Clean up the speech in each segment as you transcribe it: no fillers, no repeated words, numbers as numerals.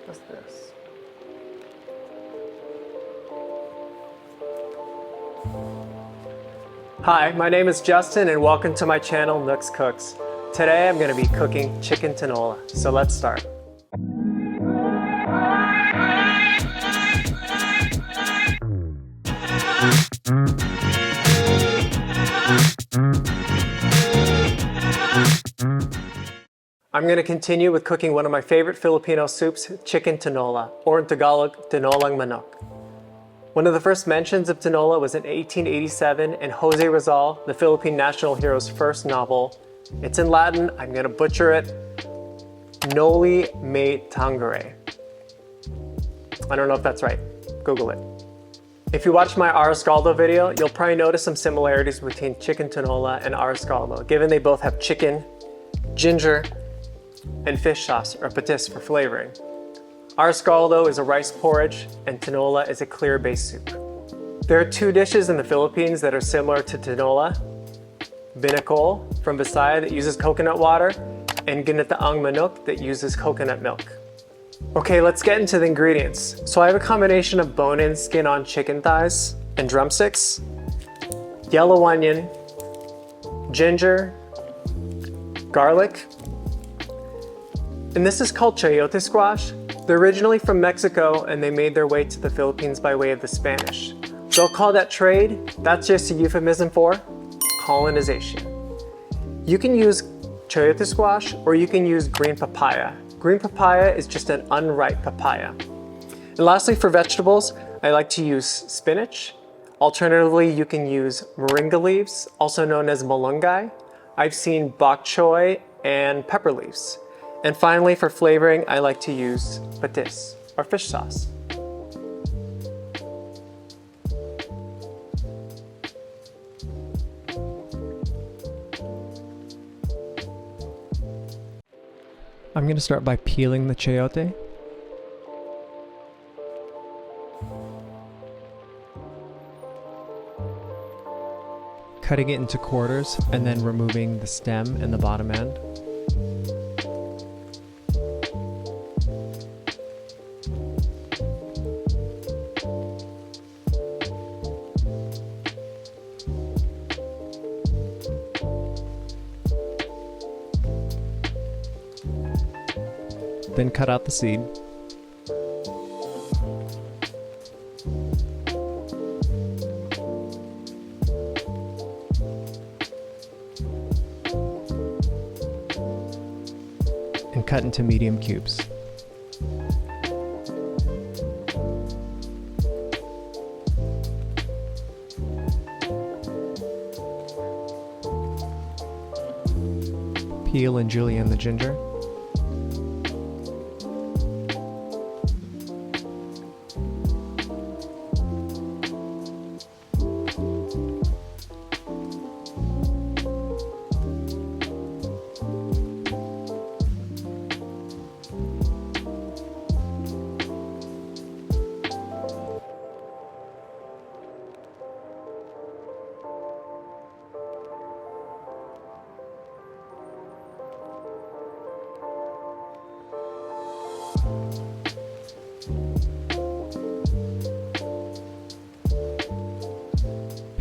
What's this? Hi, my name is Justin and welcome to my channel, Nooks Cooks. Today I'm going to be cooking chicken tinola, so let's start. I'm going to continue with cooking one of my favorite Filipino soups, chicken tinola, or in Tagalog, tinolang manok. One of the first mentions of tinola was in 1887 in Jose Rizal, the Philippine national hero's first novel. It's in Latin, I'm going to butcher it, noli me tangere. I don't know if that's right, Google it. If you watched my arroz caldo video, you'll probably notice some similarities between chicken tinola and arroz caldo, given they both have chicken, ginger, and fish sauce or patis for flavoring. Arroz caldo is a rice porridge and tinola is a clear base soup. There are two dishes in the Philippines that are similar to tinola. Binakol from Visayas that uses coconut water and ginataang manok that uses coconut milk. Okay, let's get into the ingredients. So I have a combination of bone-in, skin-on chicken thighs and drumsticks, yellow onion, ginger, garlic, and this is called chayote squash. They're originally from Mexico and they made their way to the Philippines by way of the Spanish. Don't call that trade, that's just a euphemism for colonization. You can use chayote squash or you can use green papaya. Green papaya is just an unripe papaya. And lastly, for vegetables, I like to use spinach. Alternatively, you can use moringa leaves, also known as malunggay. I've seen bok choy and pepper leaves. And finally, for flavoring, I like to use patis, or fish sauce. I'm going to start by peeling the chayote. Cutting it into quarters and then removing the stem and the bottom end. Then cut out the seed. And cut into medium cubes. Peel and julienne the ginger.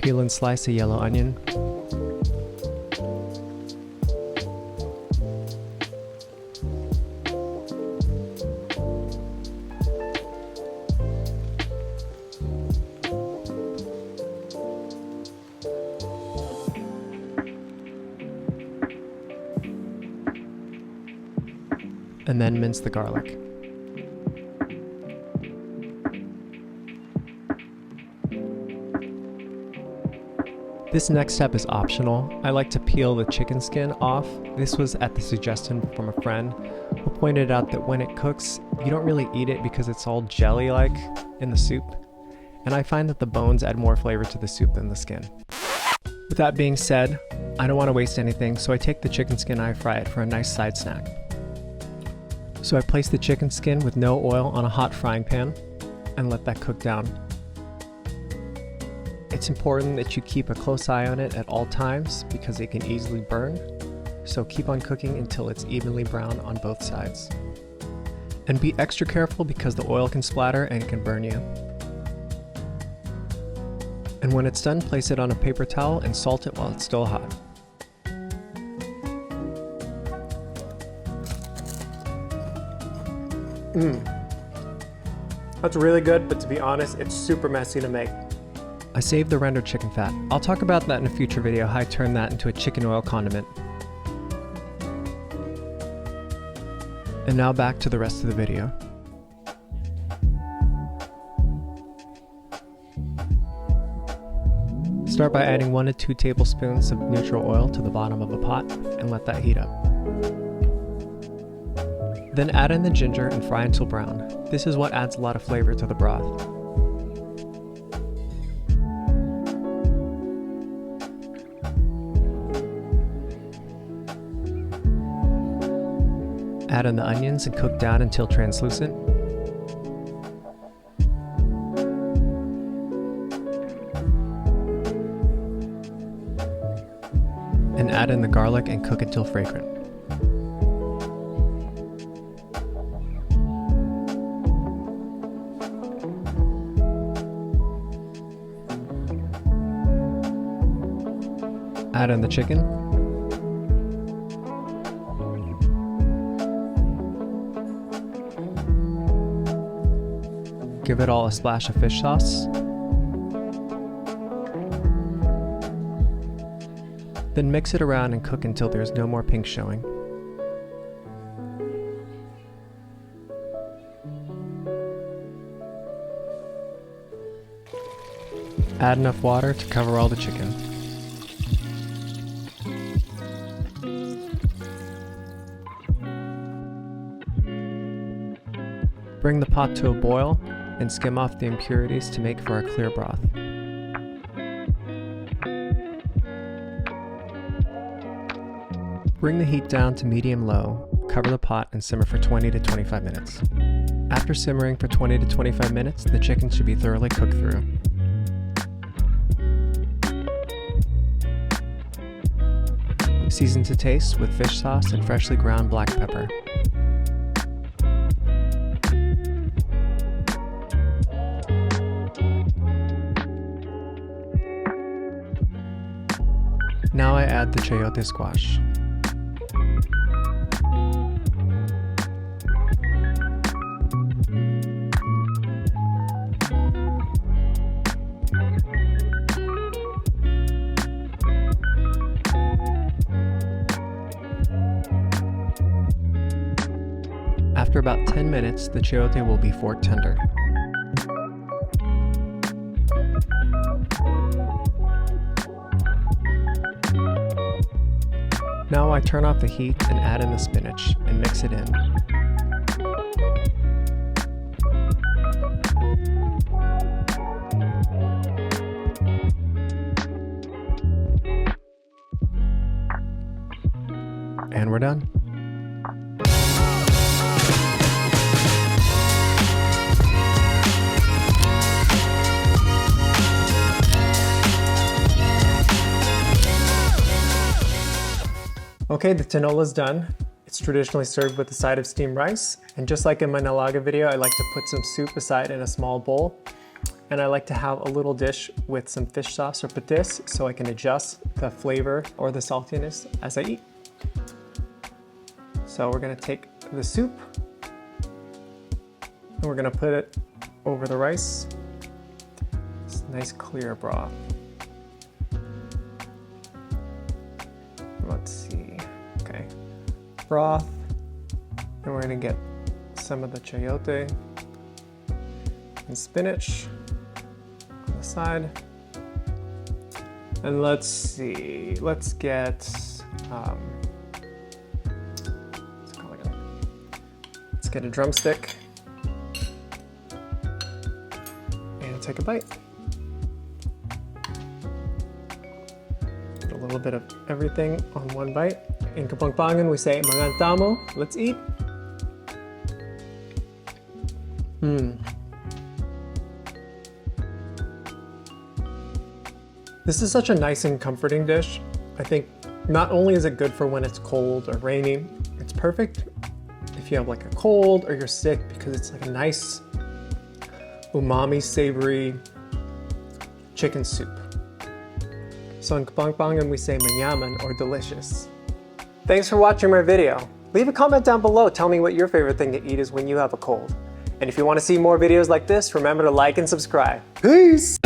Peel and slice a yellow onion. And then mince the garlic. This next step is optional. I like to peel the chicken skin off. This was at the suggestion from a friend who pointed out that when it cooks, you don't really eat it because it's all jelly-like in the soup. And I find that the bones add more flavor to the soup than the skin. With that being said, I don't want to waste anything, so I take the chicken skin and I fry it for a nice side snack. So I place the chicken skin with no oil on a hot frying pan and let that cook down. It's important that you keep a close eye on it at all times because it can easily burn, so keep on cooking until it's evenly brown on both sides. And be extra careful because the oil can splatter and it can burn you. And when it's done, place it on a paper towel and salt it while it's still hot. That's really good, but to be honest, it's super messy to make. I saved the rendered chicken fat. I'll talk about that in a future video, how I turned that into a chicken oil condiment. And now back to the rest of the video. Start by adding 1 to 2 tablespoons of neutral oil to the bottom of a pot and let that heat up. Then add in the ginger and fry until brown. This is what adds a lot of flavor to the broth. Add in the onions and cook down until translucent. And add in the garlic and cook until fragrant. Add in the chicken. Give it all a splash of fish sauce. Then mix it around and cook until there's no more pink showing. Add enough water to cover all the chicken. Bring the pot to a boil and skim off the impurities to make for a clear broth. Bring the heat down to medium-low, cover the pot and simmer for 20 to 25 minutes. After simmering for 20 to 25 minutes, the chicken should be thoroughly cooked through. Season to taste with fish sauce and freshly ground black pepper. Now I add the chayote squash. After about 10 minutes, the chayote will be fork tender. Now I turn off the heat and add in the spinach and mix it in. And we're done. Okay, the tinola's done. It's traditionally served with a side of steamed rice. And just like in my nilaga video, I like to put some soup aside in a small bowl. And I like to have a little dish with some fish sauce or patis so I can adjust the flavor or the saltiness as I eat. So we're gonna take the soup and we're gonna put it over the rice. It's nice clear broth. Let's see, okay. Broth, and we're gonna get some of the chayote and spinach on the side. And let's see, let's get a drumstick and take a bite. Put a little bit of everything on one bite. In Kapampangan we say "Mangan tamo." Let's eat. This is such a nice and comforting dish. I think not only is it good for when it's cold or rainy, it's perfect if you have like a cold or you're sick, because it's like a nice umami, savory chicken soup. So in Kapampangan we say manyaman, or delicious. Thanks for watching my video. Leave a comment down below, tell me what your favorite thing to eat is when you have a cold. And if you want to see more videos like this, remember to like and subscribe. Peace!